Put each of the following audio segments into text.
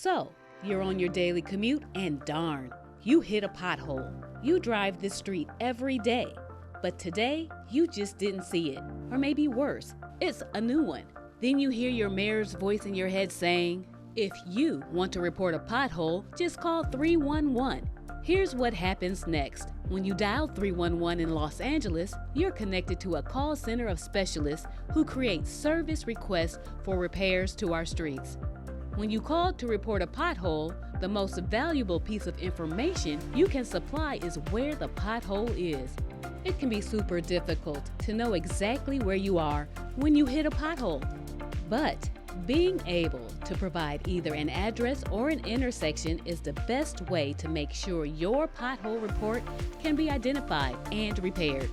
So, you're on your daily commute and darn, you hit a pothole. You drive this street every day, but today you just didn't see it. Or maybe worse, it's a new one. Then you hear your mayor's voice in your head saying, if you want to report a pothole, just call 311. Here's what happens next. When you dial 311 in Los Angeles, you're connected to a call center of specialists who create service requests for repairs to our streets. When you call to report a pothole, the most valuable piece of information you can supply is where the pothole is. It can be super difficult to know exactly where you are when you hit a pothole. But being able to provide either an address or an intersection is the best way to make sure your pothole report can be identified and repaired.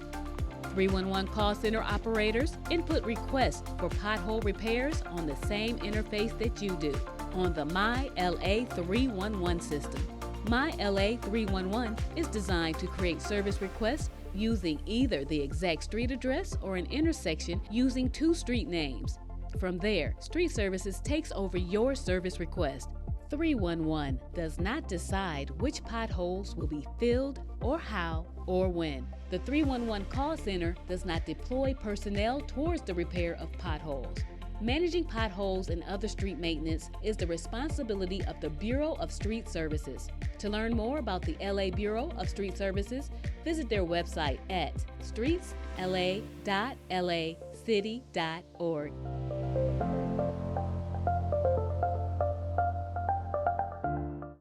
311 call center operators input requests for pothole repairs on the same interface that you do on the MyLA 311 system. MyLA 311 is designed to create service requests using either the exact street address or an intersection using two street names. From there, Street Services takes over your service request. 311 does not decide which potholes will be filled or how or when. The 311 call center does not deploy personnel towards the repair of potholes. Managing potholes and other street maintenance is the responsibility of the Bureau of Street Services. To learn more about the LA Bureau of Street Services, visit their website at streetsla.lacity.org.